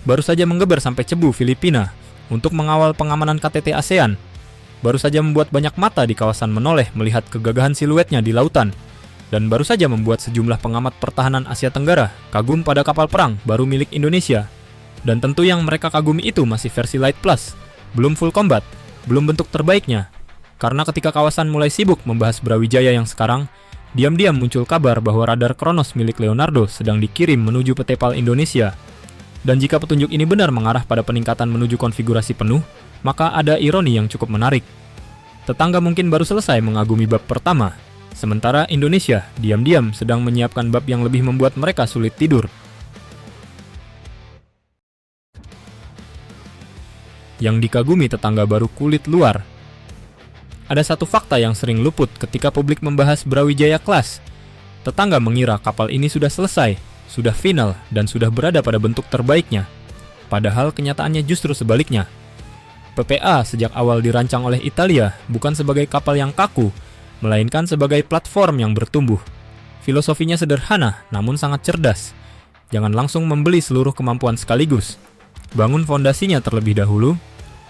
Baru saja menggeber sampai Cebu, Filipina, untuk mengawal pengamanan KTT ASEAN. Baru saja membuat banyak mata di kawasan menoleh melihat kegagahan siluetnya di lautan. Dan baru saja membuat sejumlah pengamat pertahanan Asia Tenggara kagum pada kapal perang baru milik Indonesia. Dan tentu yang mereka kagumi itu masih versi Light Plus, belum full combat, belum bentuk terbaiknya. Karena ketika kawasan mulai sibuk membahas Brawijaya yang sekarang, diam-diam muncul kabar bahwa radar Kronos milik Leonardo sedang dikirim menuju PT PAL Indonesia. Dan jika petunjuk ini benar mengarah pada peningkatan menuju konfigurasi penuh, maka ada ironi yang cukup menarik. Tetangga mungkin baru selesai mengagumi bab pertama, sementara Indonesia diam-diam sedang menyiapkan bab yang lebih membuat mereka sulit tidur. Yang dikagumi tetangga baru kulit luar. Ada satu fakta yang sering luput ketika publik membahas Brawijaya Class. Tetangga mengira kapal ini sudah selesai, sudah final, dan sudah berada pada bentuk terbaiknya. Padahal kenyataannya justru sebaliknya. PPA sejak awal dirancang oleh Italia bukan sebagai kapal yang kaku, melainkan sebagai platform yang bertumbuh. Filosofinya sederhana, namun sangat cerdas. Jangan langsung membeli seluruh kemampuan sekaligus. Bangun fondasinya terlebih dahulu,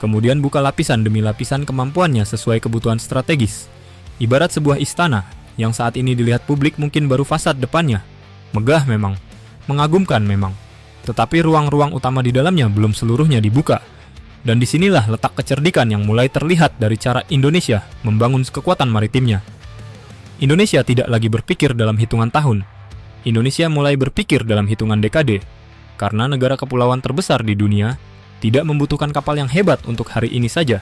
kemudian buka lapisan demi lapisan kemampuannya sesuai kebutuhan strategis. Ibarat sebuah istana, yang saat ini dilihat publik mungkin baru fasad depannya. Megah memang, mengagumkan memang, tetapi ruang-ruang utama di dalamnya belum seluruhnya dibuka. Dan disinilah letak kecerdikan yang mulai terlihat dari cara Indonesia membangun kekuatan maritimnya. Indonesia tidak lagi berpikir dalam hitungan tahun. Indonesia mulai berpikir dalam hitungan dekade, karena negara kepulauan terbesar di dunia tidak membutuhkan kapal yang hebat untuk hari ini saja.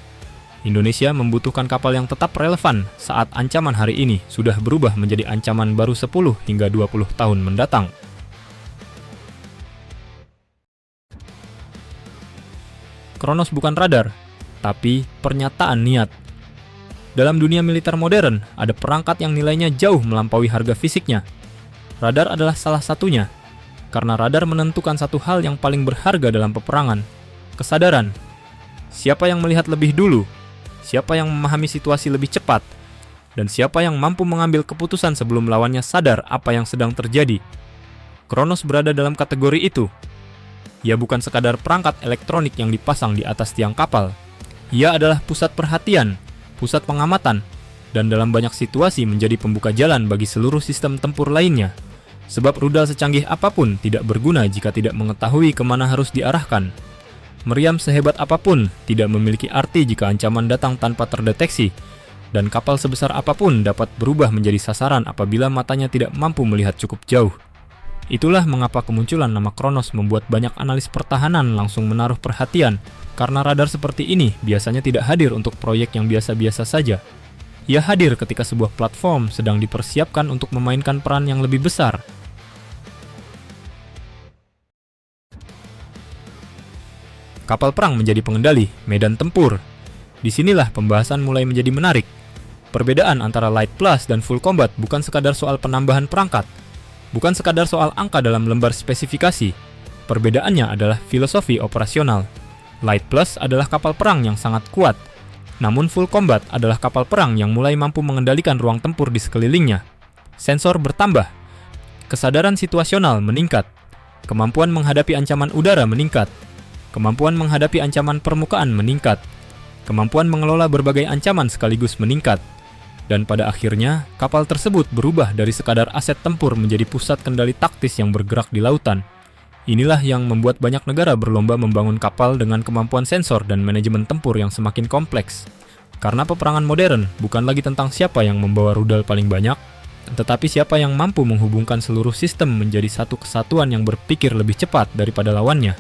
Indonesia membutuhkan kapal yang tetap relevan saat ancaman hari ini sudah berubah menjadi ancaman baru 10 hingga 20 tahun mendatang. Kronos bukan radar, tapi pernyataan niat. Dalam dunia militer modern, ada perangkat yang nilainya jauh melampaui harga fisiknya. Radar adalah salah satunya, karena radar menentukan satu hal yang paling berharga dalam peperangan, kesadaran. Siapa yang melihat lebih dulu, siapa yang memahami situasi lebih cepat, dan siapa yang mampu mengambil keputusan sebelum lawannya sadar apa yang sedang terjadi. Kronos berada dalam kategori itu. Ia bukan sekadar perangkat elektronik yang dipasang di atas tiang kapal. Ia adalah pusat perhatian, pusat pengamatan, dan dalam banyak situasi menjadi pembuka jalan bagi seluruh sistem tempur lainnya. Sebab rudal secanggih apapun tidak berguna jika tidak mengetahui kemana harus diarahkan. Meriam sehebat apapun tidak memiliki arti jika ancaman datang tanpa terdeteksi, dan kapal sebesar apapun dapat berubah menjadi sasaran apabila matanya tidak mampu melihat cukup jauh. Itulah mengapa kemunculan nama Kronos membuat banyak analis pertahanan langsung menaruh perhatian, karena radar seperti ini biasanya tidak hadir untuk proyek yang biasa-biasa saja. Ia hadir ketika sebuah platform sedang dipersiapkan untuk memainkan peran yang lebih besar. Kapal perang menjadi pengendali medan tempur. Disinilah pembahasan mulai menjadi menarik. Perbedaan antara Light Plus dan Full Combat bukan sekadar soal penambahan perangkat, bukan sekadar soal angka dalam lembar spesifikasi. Perbedaannya adalah filosofi operasional. Light Plus adalah kapal perang yang sangat kuat, namun Full Combat adalah kapal perang yang mulai mampu mengendalikan ruang tempur di sekelilingnya. Sensor bertambah, kesadaran situasional meningkat, kemampuan menghadapi ancaman udara meningkat, kemampuan menghadapi ancaman permukaan meningkat, kemampuan mengelola berbagai ancaman sekaligus meningkat. Dan pada akhirnya, kapal tersebut berubah dari sekadar aset tempur menjadi pusat kendali taktis yang bergerak di lautan. Inilah yang membuat banyak negara berlomba membangun kapal dengan kemampuan sensor dan manajemen tempur yang semakin kompleks. Karena peperangan modern bukan lagi tentang siapa yang membawa rudal paling banyak, tetapi siapa yang mampu menghubungkan seluruh sistem menjadi satu kesatuan yang berpikir lebih cepat daripada lawannya.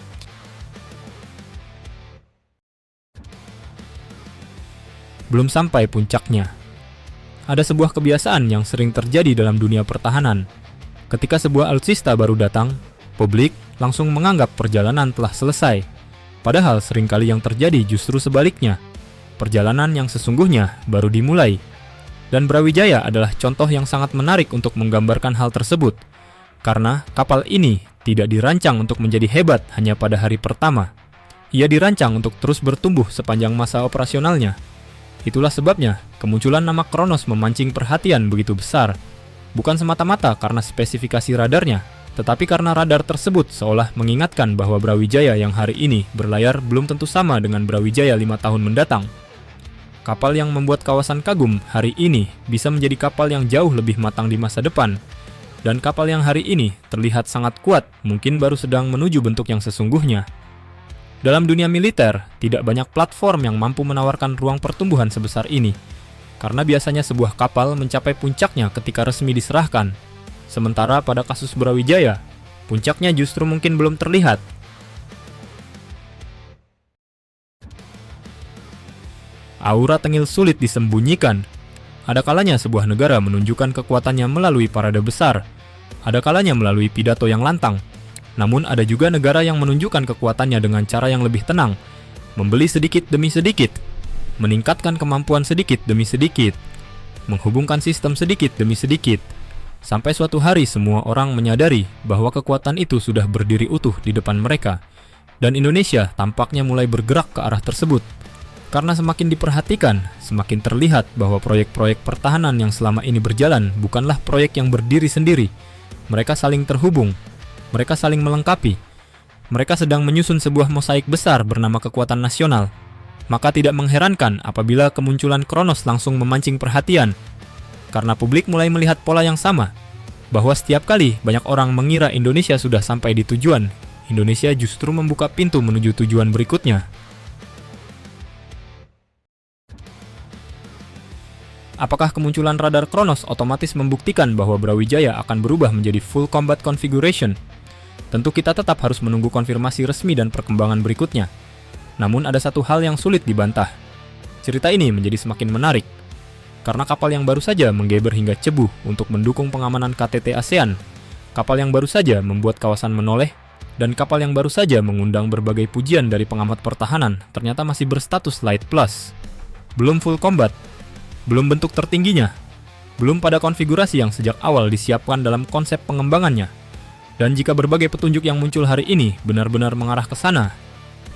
Belum sampai puncaknya. Ada sebuah kebiasaan yang sering terjadi dalam dunia pertahanan. Ketika sebuah alutsista baru datang, publik langsung menganggap perjalanan telah selesai. Padahal seringkali yang terjadi justru sebaliknya. Perjalanan yang sesungguhnya baru dimulai. Dan Brawijaya adalah contoh yang sangat menarik untuk menggambarkan hal tersebut. Karena kapal ini tidak dirancang untuk menjadi hebat hanya pada hari pertama. Ia dirancang untuk terus bertumbuh sepanjang masa operasionalnya. Itulah sebabnya kemunculan nama Kronos memancing perhatian begitu besar. Bukan semata-mata karena spesifikasi radarnya, tetapi karena radar tersebut seolah mengingatkan bahwa Brawijaya yang hari ini berlayar belum tentu sama dengan Brawijaya 5 tahun mendatang. Kapal yang membuat kawasan kagum hari ini bisa menjadi kapal yang jauh lebih matang di masa depan. Dan kapal yang hari ini terlihat sangat kuat, mungkin baru sedang menuju bentuk yang sesungguhnya. Dalam dunia militer, tidak banyak platform yang mampu menawarkan ruang pertumbuhan sebesar ini. Karena biasanya sebuah kapal mencapai puncaknya ketika resmi diserahkan. Sementara pada kasus Brawijaya, puncaknya justru mungkin belum terlihat. Aura tengil sulit disembunyikan. Ada kalanya sebuah negara menunjukkan kekuatannya melalui parade besar. Ada kalanya melalui pidato yang lantang. Namun ada juga negara yang menunjukkan kekuatannya dengan cara yang lebih tenang. Membeli sedikit demi sedikit. Meningkatkan kemampuan sedikit demi sedikit. Menghubungkan sistem sedikit demi sedikit. Sampai suatu hari semua orang menyadari bahwa kekuatan itu sudah berdiri utuh di depan mereka. Dan Indonesia tampaknya mulai bergerak ke arah tersebut. Karena semakin diperhatikan, semakin terlihat bahwa proyek-proyek pertahanan yang selama ini berjalan bukanlah proyek yang berdiri sendiri. Mereka saling terhubung, mereka saling melengkapi. Mereka sedang menyusun sebuah mosaik besar bernama kekuatan nasional. Maka tidak mengherankan apabila kemunculan Kronos langsung memancing perhatian. Karena publik mulai melihat pola yang sama, bahwa setiap kali banyak orang mengira Indonesia sudah sampai di tujuan, Indonesia justru membuka pintu menuju tujuan berikutnya. Apakah kemunculan radar Kronos otomatis membuktikan bahwa Brawijaya akan berubah menjadi full combat configuration? Tentu kita tetap harus menunggu konfirmasi resmi dan perkembangan berikutnya. Namun ada satu hal yang sulit dibantah. Cerita ini menjadi semakin menarik. Karena kapal yang baru saja menggeber hingga Cebu untuk mendukung pengamanan KTT ASEAN, kapal yang baru saja membuat kawasan menoleh, dan kapal yang baru saja mengundang berbagai pujian dari pengamat pertahanan ternyata masih berstatus Light Plus. Belum full combat. Belum bentuk tertingginya, belum pada konfigurasi yang sejak awal disiapkan dalam konsep pengembangannya. Dan jika berbagai petunjuk yang muncul hari ini benar-benar mengarah ke sana,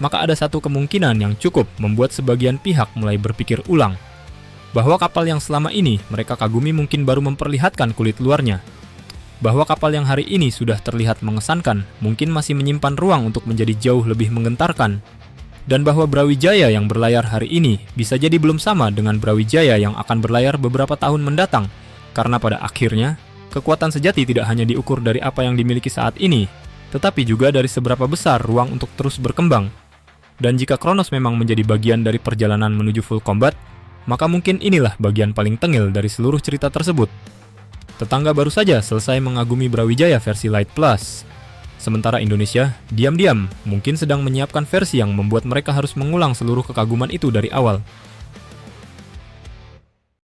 maka ada satu kemungkinan yang cukup membuat sebagian pihak mulai berpikir ulang, bahwa kapal yang selama ini mereka kagumi mungkin baru memperlihatkan kulit luarnya, bahwa kapal yang hari ini sudah terlihat mengesankan mungkin masih menyimpan ruang untuk menjadi jauh lebih menggentarkan. Dan bahwa Brawijaya yang berlayar hari ini bisa jadi belum sama dengan Brawijaya yang akan berlayar beberapa tahun mendatang. Karena pada akhirnya, kekuatan sejati tidak hanya diukur dari apa yang dimiliki saat ini, tetapi juga dari seberapa besar ruang untuk terus berkembang. Dan jika Kronos memang menjadi bagian dari perjalanan menuju full combat, maka mungkin inilah bagian paling tengil dari seluruh cerita tersebut. Tetangga baru saja selesai mengagumi Brawijaya versi Light Plus. Sementara Indonesia, diam-diam, mungkin sedang menyiapkan versi yang membuat mereka harus mengulang seluruh kekaguman itu dari awal.